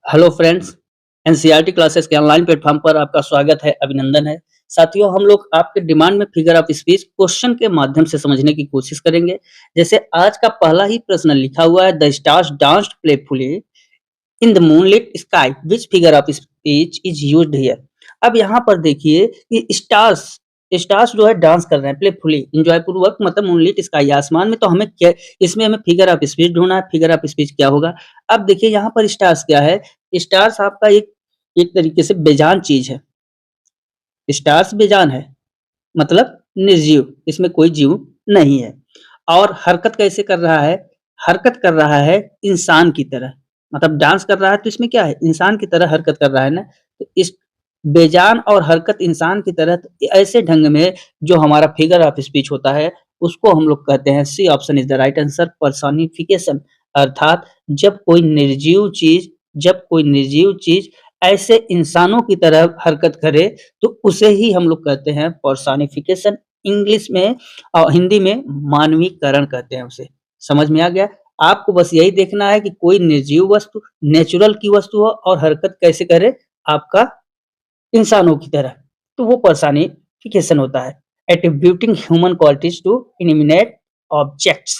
Hello friends, NCERT classes के online platform पर आपका स्वागत है, अभिनंदन है। साथियों, हम लोग आपके डिमांड में फिगर ऑफ स्पीच क्वेश्चन के माध्यम से समझने की कोशिश करेंगे। जैसे आज का पहला ही प्रश्न लिखा हुआ है, the stars danced playfully in the moonlit sky which figure of speech is used here. अब यहाँ पर देखिए कि स्टार्स स्टार्स जो है डांस कर रहे हैं प्लेफुली एंजॉय पूर्वक, मतलब मूनलिट स्काई आसमान में। तो हमें क्या, इसमें हमें फिगर ऑफ स्पीच ढूंढना है। फिगर ऑफ स्पीच क्या होगा? अब देखिए यहाँ पर स्टार्स क्या है। स्टार्स आपका एक एक तरीके से बेजान चीज है। स्टार्स बेजान है, मतलब निर्जीव, इसमें कोई जीव नहीं है। और हरकत कैसे कर रहा है? हरकत कर रहा है इंसान की तरह, मतलब डांस कर रहा है तो इसमें क्या है, इंसान की तरह हरकत कर रहा है ना। तो इस बेजान और हरकत इंसान की तरह, तो ऐसे ढंग में जो हमारा फिगर ऑफ स्पीच होता है उसको हम लोग कहते हैं, C option is the right answer, personification. अर्थात जब कोई निर्जीव चीज ऐसे इंसानों की तरह हरकत करे तो उसे ही हम लोग कहते हैं पर्सोनिफिकेशन। इंग्लिश में और हिंदी में मानवीकरण कहते हैं उसे। समझ में आ गया? आपको बस यही देखना है कि कोई निर्जीव वस्तु नेचुरल की वस्तु हो और हरकत कैसे करे, आपका इंसानों की तरह, तो वो पर्सनिफिकेशन होता है। Attributing human qualities to inanimate objects,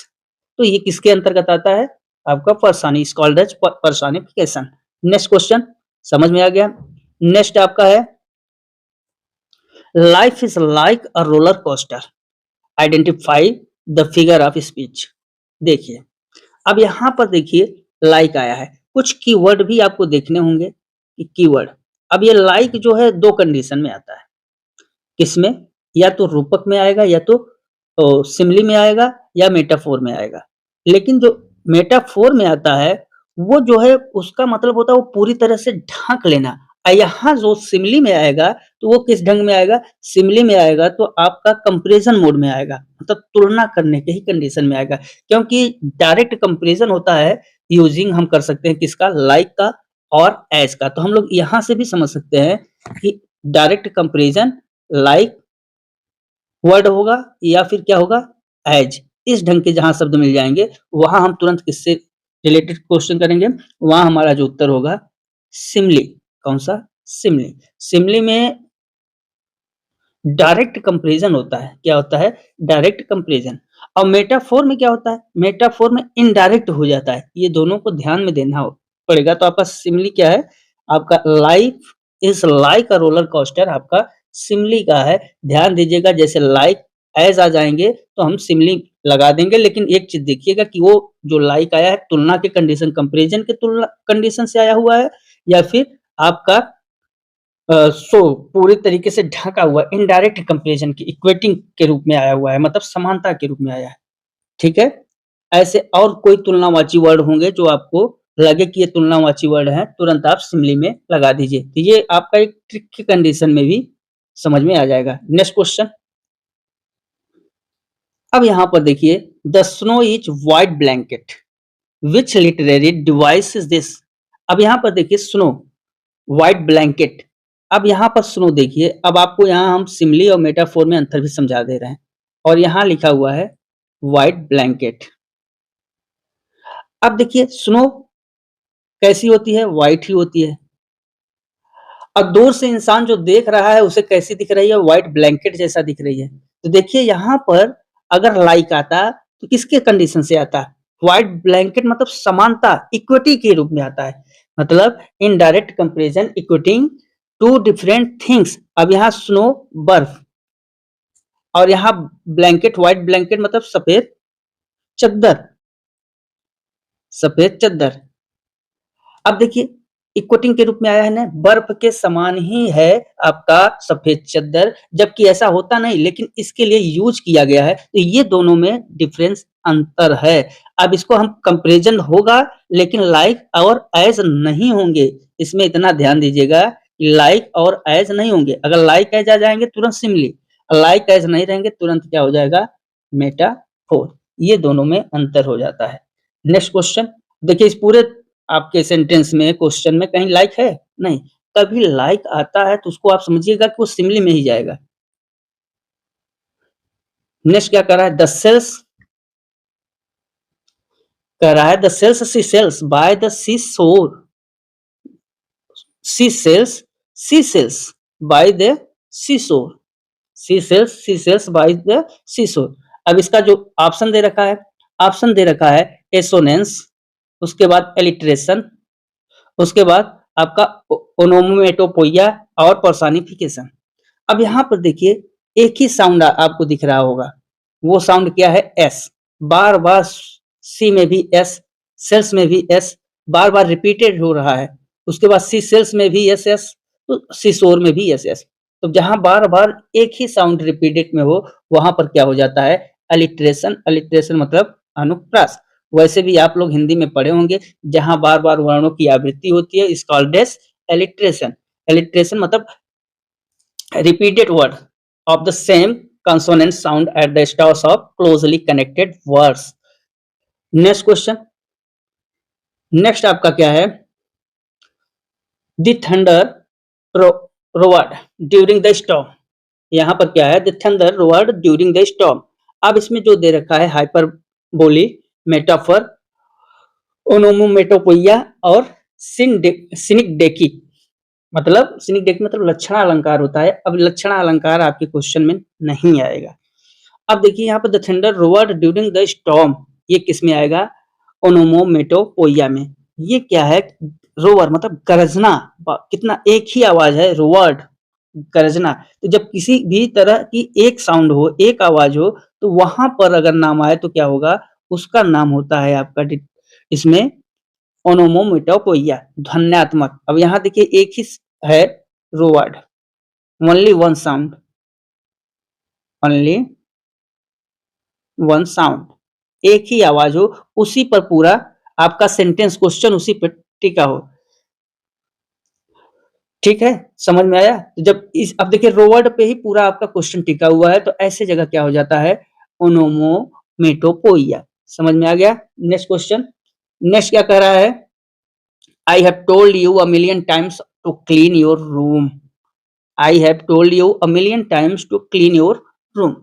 तो ये किसके अंतर्गत आता है? आपका पर्सनी called as personification. Next question समझ में आ गया। नेक्स्ट आपका है, life is like a roller coaster, identify the figure of speech. देखिए, अब यहाँ पर देखिए लाइक आया है, कुछ कीवर्ड भी आपको देखने होंगे कि कीवर्ड। अब ये लाइक जो है दो कंडीशन में आता है। किसमें? या तो रूपक में आएगा, या तो सिमली में आएगा, या मेटाफोर में आएगा। लेकिन जो मेटाफोर में आता है वो जो है उसका मतलब होता है वो पूरी तरह से ढक लेना। यहाँ जो सिमली में आएगा तो वो किस ढंग में आएगा? सिमली में आएगा तो आपका कंपैरिजन मोड में आएगा, मतलब तुलना करने के ही कंडीशन में आएगा। क्योंकि डायरेक्ट कंपैरिजन होता है, यूजिंग हम कर सकते हैं किसका? लाइक का और एज का। तो हम लोग यहाँ से भी समझ सकते हैं कि डायरेक्ट कंपैरिजन लाइक वर्ड होगा, या फिर क्या होगा? एज। इस ढंग के जहां शब्द मिल जाएंगे वहां हम तुरंत किससे रिलेटेड क्वेश्चन करेंगे, वहां हमारा जो उत्तर होगा सिमली। कौन सा? सिमली। सिमली में डायरेक्ट कंपैरिजन होता है। क्या होता है? Direct comparison. और मेटाफोर में क्या होता है? मेटाफोर में इनडायरेक्ट हो जाता है। ये दोनों को ध्यान में देना पड़ेगा। तो आपका सिमली क्या है? आपका life is like a roller coaster, आपका सिमली का है। ध्यान दीजिएगा, जैसे लाइक एज आ जाएंगे तो हम सिमली लगा देंगे। लेकिन एक चीज देखिएगा कि वो जो लाइक आया है तुलना के कंडीशन, कंपैरिजन के तुलना कंडीशन से आया हुआ है, या फिर आपका सो पूरी तरीके से ढका हुआ इनडायरेक्ट कंपैरिजन की इक्वेटिंग के रूप में आया हुआ है, मतलब समानता के रूप में आया है। ठीक है? ऐसे और कोई तुलनावाची वर्ड होंगे जो आपको लगे कि ये तुलनावाची वर्ड है, तुरंत आप सिमली में लगा दीजिए। तो ये आपका एक ट्रिक की कंडीशन में भी समझ में आ जाएगा। Next question. अब यहाँ पर देखिए, the snow is white blanket, which literary device is this. अब यहाँ पर देखिए स्नो, व्हाइट ब्लैंकेट। अब यहाँ पर स्नो देखिए, अब आपको यहाँ हम सिमली और मेटाफोर में अंतर भी समझा दे रहे हैं। और यहाँ लिखा हुआ है व्हाइट ब्लैंकेट। अब देखिए स्नो कैसी होती है? व्हाइट ही होती है। और दूर से इंसान जो देख रहा है उसे कैसी दिख रही है? व्हाइट ब्लैंकेट जैसा दिख रही है। तो देखिए यहाँ पर अगर लाइक आता तो किसके कंडीशन से आता? व्हाइट ब्लैंकेट, मतलब समानता, इक्विटी के रूप में आता है। मतलब indirect comparison, equating two different things. अब यहाँ स्नो बर्फ, और यहाँ ब्लैंकेट व्हाइट ब्लैंकेट मतलब सफेद चद्दर, सफेद चद्दर। अब देखिए इक्वटिंग के रूप में आया है ना, बर्फ के समान ही है आपका सफेद चद्दर, जबकि ऐसा होता नहीं, लेकिन इसके लिए यूज किया गया है। तो ये दोनों में डिफरेंस, अंतर है। अब इसको हम कंपैरिजन होगा, लेकिन लाइक और एज नहीं होंगे। इसमें इतना ध्यान दीजिएगा कि लाइक और एज नहीं होंगे। अगर लाइक एज आ जाएंगे तुरंत सिमली, लाइक एज नहीं रहेंगे तुरंत क्या हो जाएगा? मेटाफोर। ये दोनों में अंतर हो जाता है। नेक्स्ट क्वेश्चन देखिए, इस पूरे आपके सेंटेंस में, क्वेश्चन में कहीं लाइक है? नहीं। कभी लाइक आता है तो उसको आप समझिएगा कि वो सिमली में ही जाएगा। नेक्स्ट क्या कर रहा है? द सेल्स कह रहा है, the sells sea sells by the sea shore, sea cells by the seashore, sea cells by the seashore। अब इसका जो ऑप्शन दे रखा है एसोनेंस, उसके बाद एलिट्रेशन, उसके बाद आपका ओनोमेटोपोइया और पर्सोनिफिकेशन। अब यहाँ पर देखिए एक ही साउंड आपको दिख रहा होगा, वो साउंड क्या है? एस। बार बार सी में भी एस, सेल्स में भी एस, बार बार रिपीटेड हो रहा है। उसके बाद सी सेल्स में भी एस एस, तो सी शोर में भी एस एस। तो जहां बार बार एक ही साउंड रिपीटेड में हो, वहां पर क्या हो जाता है? अलिट्रेशन। अलिट्रेशन मतलब अनुप्रास। वैसे भी आप लोग हिंदी में पढ़े होंगे, जहां बार बार वर्णों की आवृत्ति होती है, is called as alliteration. Alliteration मतलब repeated word of the same consonant sound at the starts of closely connected words। Next question, next आपका क्या है? The thunder roared during the storm. यहाँ पर क्या है? The thunder roared during the storm. अब इसमें जो दे रखा है हाइपरबोली, मेटाफर, ओनोमोमेटोपोइया और सिनिकडेकी, मतलब सिनिकडेकी मतलब लक्षण अलंकार होता है। अब लक्षण अलंकार आपके क्वेश्चन में नहीं आएगा। अब देखिए यहाँ पर the thunder roared during the storm, ये किस में आएगा? ओनोमोमेटोपोइया में। ये क्या है? रोवर मतलब गरजना, कितना एक ही आवाज है, रोवर्ड गरजना। तो जब किसी भी तरह की एक साउंड हो, एक आवाज हो, तो वहां पर अगर नाम आए तो क्या होगा? उसका नाम होता है आपका इसमें ओनोमोमेटोपोइया, ध्वन्यात्मक। अब यहाँ देखिए एक ही है रोवर्ड, only one sound, only one sound, एक ही आवाज हो, उसी पर पूरा आपका सेंटेंस क्वेश्चन उसी पर टिका हो। ठीक है, समझ में आया? तो जब इस अब देखिए रोवर्ड पे ही पूरा आपका क्वेश्चन टिका हुआ है, तो ऐसे जगह क्या हो जाता है? ओनोमोमेटोपोइया। समझ में आ गया? नेक्स्ट क्वेश्चन, नेक्स्ट क्या कह रहा है? I have told you a million times to clean your room. I have told you a million times to clean your room.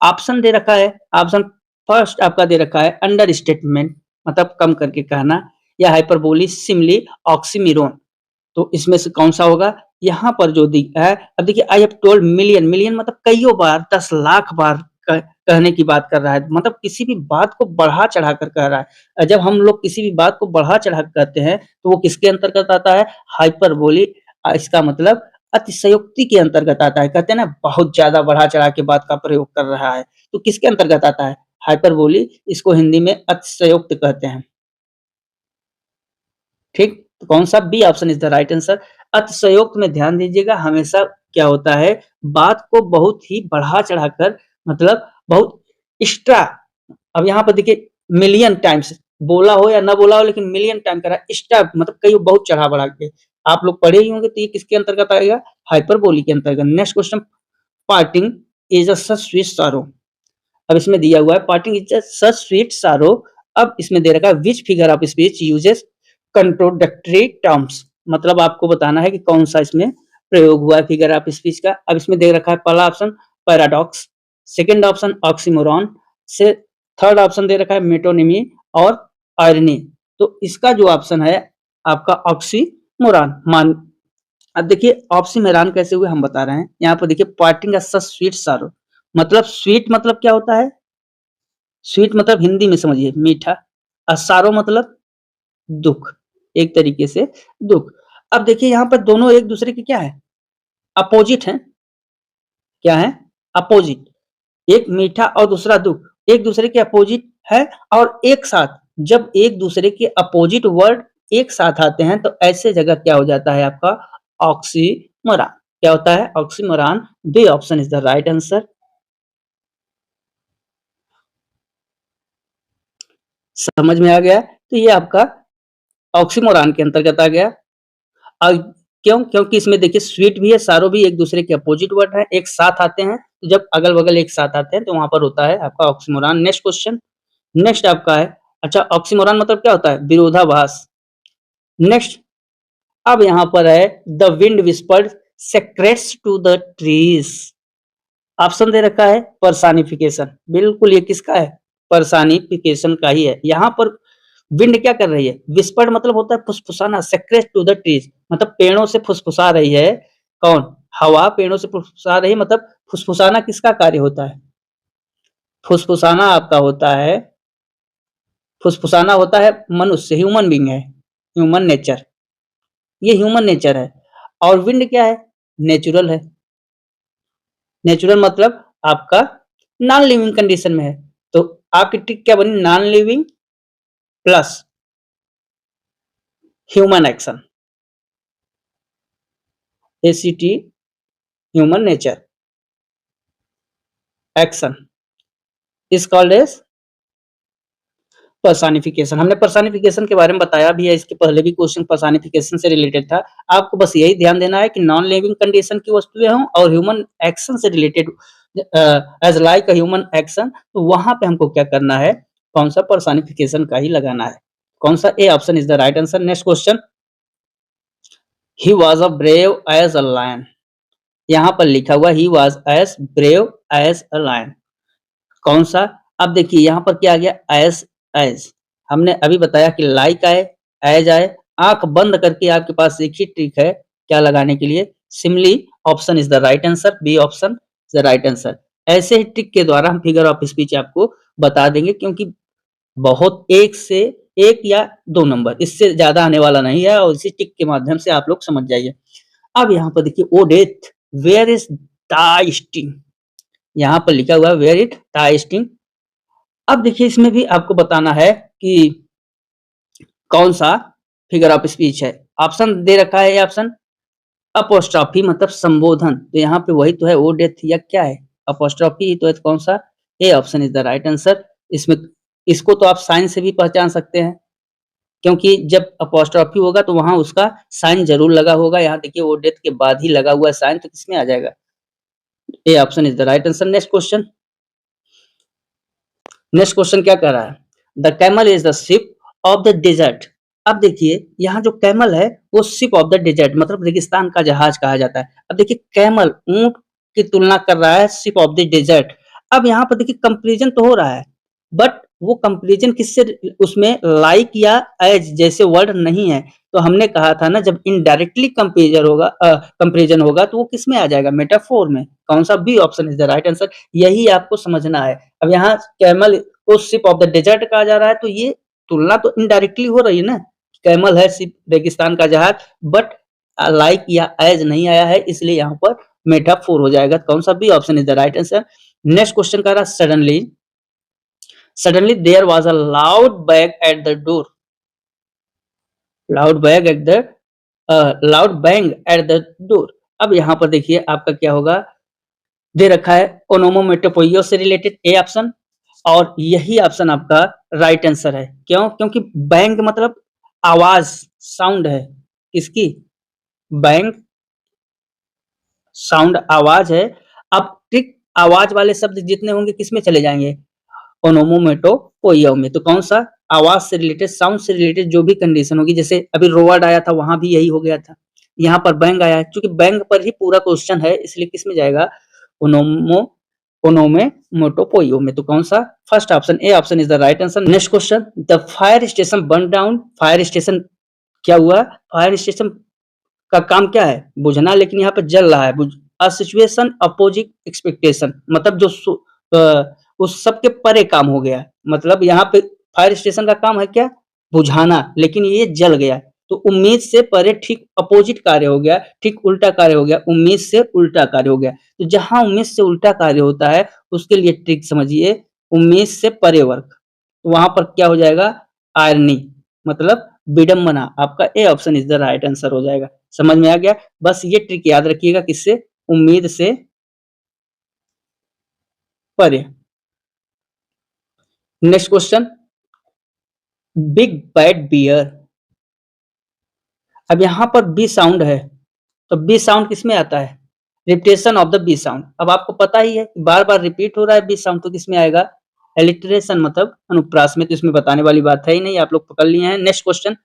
Option दे रखा है। ऑप्शन फर्स्ट आपका दे रखा है अंडर स्टेटमेंट, मतलब कम करके कहना, या हाइपरबोली, सिमली, ऑक्सीमिरोन। तो इसमें से कौन सा होगा? यहाँ पर जो दिखा है, अब देखिए आई हैव टोल्ड मिलियन, मिलियन मतलब कईयों बार, 10 लाख बार कहने की बात कर रहा है, मतलब किसी भी बात को बढ़ा चढ़ा कर कह रहा है। जब हम लोग किसी भी बात को बढ़ा चढ़ा कर कहते हैं तो वो किसके अंतर्गत आता है? हाइपरबोली। इसका मतलब अतिशयोक्ति के अंतर्गत आता है। कहते हैं ना, बहुत ज्यादा बढ़ा चढ़ा के बात का प्रयोग कर रहा है, तो किसके अंतर्गत आता है? हाइपरबोली। इसको हिंदी में अतिशयोक्त कहते हैं। ठीक, तो कौन सा? B option is the right answer. अतिशयोक्त में ध्यान दीजिएगा, हमेशा क्या होता है? बात को बहुत ही बढ़ा चढ़ाकर, मतलब बहुत एक्स्ट्रा। अब यहाँ पर देखिए मिलियन टाइम्स बोला हो या ना बोला हो, लेकिन मिलियन टाइम करा, एक्स्ट्रा मतलब कई बहुत चढ़ा बढ़ा के आप लोग पढ़े ही होंगे, तो ये किसके अंतर्गत आएगा? हाइपरबोली के अंतर्गत। Next question, parting is a such sweet sorrow. अब इसमें दिया हुआ है parting is a such sweet sorrow. अब इसमें दे रखा है which figure of speech uses contradictory terms, मतलब आपको बताना है कि कौन सा इसमें प्रयोग हुआ है फिगर ऑफ स्पीच का। अब इसमें दे रखा है पहला option paradox, second option oxymoron, से थर्ड ऑप्शन दे रखा है मेटोनिमी और आयरनी। तो इसका जो ऑप्शन है आपका ऑक्सीमोरॉन। मान, अब देखिए ऑक्सीमोरॉन कैसे हुए हम बता रहे हैं। यहाँ पर देखिए पार्टिंग का सच स्वीट सारो, मतलब स्वीट मतलब क्या होता है? स्वीट मतलब हिंदी में समझिए मीठा, और सारो मतलब दुख, एक तरीके से दुख। अब देखिए यहाँ पर दोनों एक दूसरे के क्या है? अपोजिट हैं। क्या है? अपोजिट। एक मीठा और दूसरा दुख, एक दूसरे के अपोजिट है। और एक साथ जब एक दूसरे के अपोजिट वर्ड एक साथ आते हैं, तो ऐसे जगह क्या हो जाता है आपका? ऑक्सीमोरॉन। क्या होता है? Oxymoron. B option is the right answer. समझ में आ गया? तो ये आपका ऑक्सीमोरॉन के अंतर्गत आ गया। और क्यों? क्योंकि इसमें देखिए स्वीट भी है, सारो भी एक दूसरे के अपोजिट वर्ड है, एक साथ आते हैं। तो जब अगल बगल एक साथ आते हैं तो वहां पर होता है आपका ऑक्सीमोरॉन। नेक्स्ट क्वेश्चन, नेक्स्ट आपका है, अच्छा ऑक्सीमोरॉन मतलब क्या होता है? विरोधाभास। नेक्स्ट, अब यहाँ पर है the wind whispered secrets to the trees. Option दे रखा है पर्सानिफिकेशन। बिल्कुल ये किसका है? पर्सानिफिकेशन का ही है। यहाँ पर विंड क्या कर रही है? विस्पर्ड मतलब होता है फुसफुसाना, सेक्रेट टू द ट्रीज, मतलब पेड़ों से फुसफुसा रही है। कौन? हवा पेड़ों से फुसफुसा रही है, मतलब फुसफुसाना किसका कार्य होता है? फुसफुसाना आपका होता है, फुसफुसाना होता है मनुष्य, ह्यूमन बीइंग है, ह्यूमन नेचर, ये ह्यूमन नेचर है। और विंड क्या है? नेचुरल है। नेचुरल मतलब आपका नॉन लिविंग कंडीशन में है। तो आपकी ट्रिक क्या बनी? Non living plus human action, ACT, human nature action is called as personification. हमने पर्सनिफिकेशन के बारे में बताया भी है, इसके पहले भी क्वेश्चन पर्सनिफिकेशन से रिलेटेड था। आपको बस यही ध्यान देना है कि नॉन लिविंग कंडीशन की वस्तुएं हों और ह्यूमन एक्शन से related, as like a human action, तो वहां पे हमको क्या करना है? कौन सा? पर्सनिफिकेशन का ही लगाना है। कौन सा? A option is the right answer. Next question, he was a brave as a lion. यहाँ पर लिखा हुआ he was as brave as a lion, कौन सा? अब देखिए यहाँ पर क्या आ गया? एज हमने अभी बताया कि लाइक आए, एज आए, आंख बंद करके आपके पास एक ही ट्रिक है क्या लगाने के लिए? Simile option is the right answer, B option is the right answer. ऐसे ही ट्रिक के द्वारा हम फिगर ऑफ स्पीच आपको बता देंगे, क्योंकि बहुत एक से एक या दो नंबर, इससे ज्यादा आने वाला नहीं है, और इसी ट्रिक के माध्यम से आप लोग समझ जाइए। अब यहाँ पर देखिए, O death where is the sting, यहाँ पर लिखा हुआ है वेयर इट द स्टिंग। अब देखिए इसमें भी आपको बताना है कि कौन सा फिगर ऑफ स्पीच है। ऑप्शन दे रखा है, ये ऑप्शन अपोस्ट्रॉफी मतलब संबोधन, तो यहाँ पे वही तो है, ओ डेथ या क्या है? अपोस्ट्रॉफी ही तो है, तो कौन सा? A option is the right answer. इसमें इसको तो आप साइन से भी पहचान सकते हैं, क्योंकि जब अपोस्ट्रॉफी होगा तो वहां उसका साइन जरूर लगा होगा। यहाँ देखिए ओ डेथ के बाद ही लगा हुआ साइन, तो किसमें आ जाएगा? A option is the right answer. Next question, next question क्या कह रहा है? The camel is the ship of the desert. अब देखिए यहाँ जो कैमल है वो शिप ऑफ द डेजर्ट मतलब रेगिस्तान का जहाज कहा जाता है। अब देखिए कैमल ऊंट की तुलना कर रहा है शिप ऑफ द डेजर्ट। अब यहाँ पर देखिए कंपैरिजन तो हो रहा है, बट वो कंपैरिजन किससे? उसमें लाइक या एज जैसे वर्ड नहीं है। तो हमने कहा था ना, जब इनडायरेक्टली कंपेरिजन होगा, कंपैरिजन होगा, तो वो किसमें आ जाएगा? मेटाफोर में। कौन सा? B option is the right answer. यही आपको समझना है। अब यहाँ कैमल को शिप ऑफ द डेजर्ट कहा जा रहा है, तो ये तुलना तो इनडायरेक्टली हो रही है ना। कैमल है शिप, रेगिस्तान का जहाज, बट लाइक या एज नहीं आया है, इसलिए यहाँ पर मेटाफोर हो जाएगा। कौन सा? B option is the right answer. Next question का रहा, suddenly, suddenly there was a loud bang at the door, loud bang at the loud bang at the door। अब यहाँ पर देखिए आपका क्या होगा? दे रखा है ओनोमोमेटोपोइयो से रिलेटेड, ए ऑप्शन, और यही ऑप्शन आपका राइट आंसर है। क्यों? क्योंकि बैंग मतलब आवाज, साउंड है। किसकी? बैंग साउंड आवाज है। अब ट्रिक, आवाज वाले शब्द जितने होंगे किसमें चले जाएंगे? ओनोमोमेटोपोइयो में। तो कौन सा? आवाज से रिलेटेड, साउंड से रिलेटेड जो भी कंडीशन होगी, जैसे अभी रोवर्ड आया था वहां भी यही हो गया था, यहाँ पर बैंग आया है, क्योंकि बैंग पर ही पूरा क्वेश्चन है, इसलिए किसमें जाएगा? ओनोमो ओनोमेटोपोइयो में। तो कौन सा? First option, A option is the right answer. Next question, the fire station burn down. Fire station क्या हुआ? फायर स्टेशन का काम क्या है? बुझना, लेकिन यहाँ पे जल रहा है। अ सिचुएशन अपोजिट एक्सपेक्टेशन मतलब जो उस सब के परे काम हो गया। मतलब यहाँ पे फायर स्टेशन का काम है क्या? बुझाना, लेकिन ये जल गया, तो उम्मीद से परे ठीक अपोजिट कार्य हो गया, ठीक उल्टा कार्य हो गया, उम्मीद से उल्टा कार्य हो गया। तो जहां उम्मीद से उल्टा कार्य होता है उसके लिए ट्रिक समझिए, उम्मीद से परे वर्क, तो वहां पर क्या हो जाएगा? आयरनी मतलब विडंबना। आपका ए option is the right answer हो जाएगा। समझ में आ गया? बस ये ट्रिक याद रखिएगा, किससे? उम्मीद से परे। Next question, big bad bear. अब यहाँ पर बी साउंड है, तो बी साउंड किसमें आता है? Repetition of the B sound. अब आपको पता ही है बार बार रिपीट हो रहा है बी साउंड, तो किसमें आएगा? एलिट्रेशन मतलब अनुप्रास में। तो इसमें बताने वाली बात है ही नहीं, आप लोग पकड़ लिए हैं। Next question,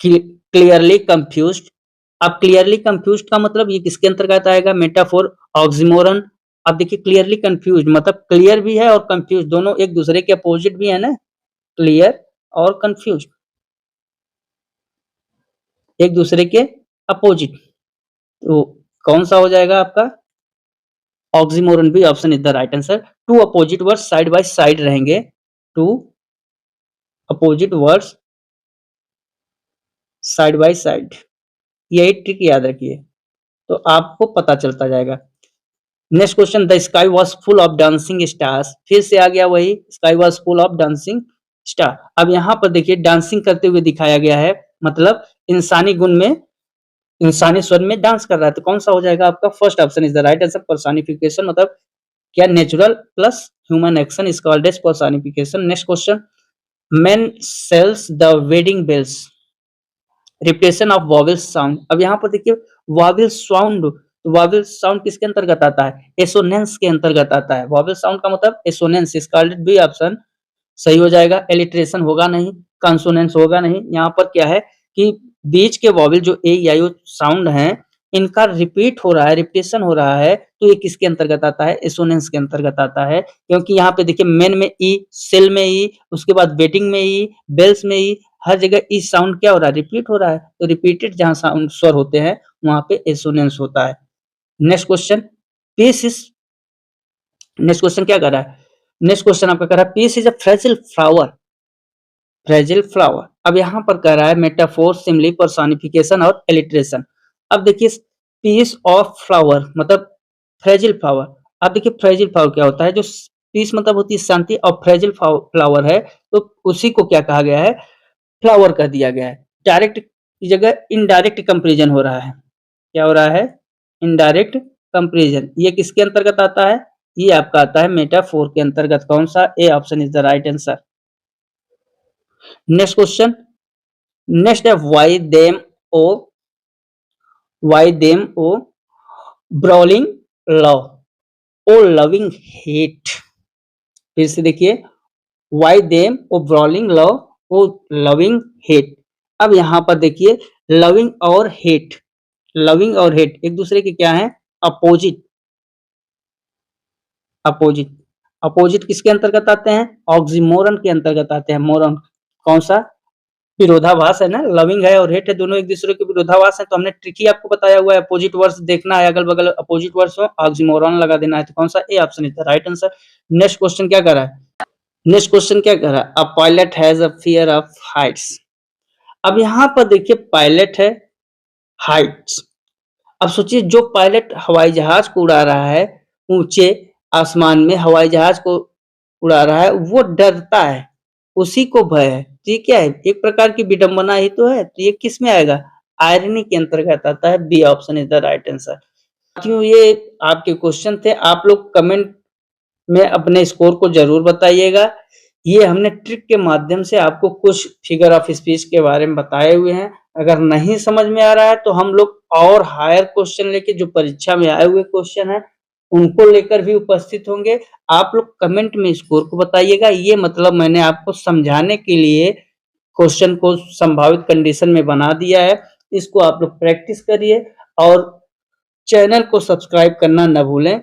clearly confused. अब क्लियरली कंफ्यूज्ड का मतलब ये किसके अंतर्गत आएगा? Metaphor, oxymoron. अब देखिए क्लियरली कंफ्यूज्ड मतलब क्लियर भी है और कंफ्यूज दोनों एक दूसरे के अपोजिट भी है ना, क्लियर और कंफ्यूज्ड, एक दूसरे के अपोजिट। तो कौन सा हो जाएगा आपका? Oxymoron B option is the right answer. Two opposite words side by side रहेंगे, two opposite words side by side, यही ट्रिक याद रखिए तो आपको पता चलता जाएगा। Next question, the sky was full of dancing stars, फिर से आ गया वही, sky was full of dancing star. अब यहाँ पर देखिए डांसिंग करते हुए दिखाया गया है, मतलब इंसानी गुण में, इंसानी स्वर में डांस कर रहा है, तो कौन सा हो जाएगा आपका? First option is the right answer, personification, मतलब क्या natural plus human action is called as personification. Next question, man sells the wedding bells, repression of vowel sound. अब यहाँ पर देखिए वॉवेल साउंड, वॉवेल साउंड किसके अंतर्गत आता है? एसोनेंस के अंतर्गत आता है। वॉवेल साउंड का मतलब एसोनेंस, इसका बी ऑप्शन सही हो जाएगा। एलिट्रेशन होगा नहीं, कंसोनेंस होगा नहीं। यहाँ पर क्या है कि बीच के वॉवेल जो ए या यू साउंड हैं, इनका रिपीट हो रहा है, रिपीटेशन हो रहा है, तो ये किसके अंतर्गत आता है? एसोनेंस के अंतर्गत आता है। क्योंकि यहाँ पे देखिए मेन में ई, सेल में ई, उसके बाद वेटिंग में ई, बेल्स में ई, हर जगह ई साउंड क्या हो रहा है? रिपीट हो रहा है। तो रिपीटेड जहां साउंड स्वर होते हैं वहां पे एसोनेंस होता है। Next question, peace is, next question क्या कर रहा है? नेक्स्ट क्वेश्चन आपका कह रहा है peace is a fragile flower, fragile flower. अब यहाँ पर कह रहा है मेटाफोर, सिमली, पर्सोनिफिकेशन और एलिट्रेशन। अब देखिए पीस ऑफ फ्लावर मतलब फ्रेजिल फ्लावर। अब देखिए फ्रेजिल फ्लावर क्या होता है? जो पीस मतलब होती है शांति, और फ्रेजिल फ्लावर है तो उसी को क्या कहा गया है? फ्लावर कह दिया गया है। डायरेक्ट की जगह इनडायरेक्ट कंपैरिजन हो रहा है। क्या हो रहा है? Indirect comparison. ये किसके अंतर्गत आता है? ये आपका आता है मेटाफोर के अंतर्गत। कौन सा? A option is the right answer. Next question, next है वाई देम ओ ब्रॉलिंग लव, ओ लविंग हेट। फिर से देखिए, वाई देम ओ ब्रॉलिंग लव, ओ लविंग हेट। अब यहां पर देखिए लविंग और हेट, लविंग और हेट एक दूसरे के क्या है? Opposite, opposite. अपोजिट किसके अंतर्गत आते हैं? ऑक्सीमोरन के अंतर्गत आते हैं। मोरन कौन सा? विरोधाभास है ना, लविंग है और हेट है, दोनों एक दूसरे के विरोधाभास है। तो हमने ट्रिक ही आपको बताया हुआ है, अपोजिट वर्ड्स देखना है, अगल बगल अपोजिट वर्ड्स हो, ऑक्सीमोरन लगा देना है। तो कौन सा? A option is the right answer. Next question क्या कर रहा है? नेक्स्ट क्वेश्चन क्या कर रहा है? A pilot has a fear of Heights. अब यहाँ पर देखिए पायलट है, हाइट्स। अब सोचिए जो पायलट हवाई जहाज को उड़ा रहा है, ऊंचे आसमान में हवाई जहाज को उड़ा रहा है, वो डरता है, उसी को भय है। तो ये क्या है? एक प्रकार की विडंबना ही तो है। तो ये किस में आएगा? आयरनी के अंतर्गत आता है। B option is the right answer. क्यों ये आपके क्वेश्चन थे, आप लोग कमेंट में अपने स्कोर को जरूर बताइएगा। ये हमने ट्रिक के माध्यम से आपको कुछ फिगर ऑफ स्पीच के बारे में बताए हुए हैं। अगर नहीं समझ में आ रहा है तो हम लोग और हायर क्वेश्चन लेके, जो परीक्षा में आए हुए क्वेश्चन है उनको लेकर भी उपस्थित होंगे। आप लोग कमेंट में स्कोर को बताइएगा। ये मतलब मैंने आपको समझाने के लिए क्वेश्चन को संभावित कंडीशन में बना दिया है। इसको आप लोग प्रैक्टिस करिए और चैनल को सब्सक्राइब करना न भूलें।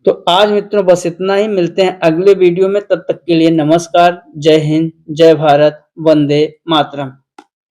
तो आज मित्रों बस इतना ही, मिलते हैं अगले वीडियो में। तब तक के लिए नमस्कार, जय हिंद, जय भारत, वंदे मातरम।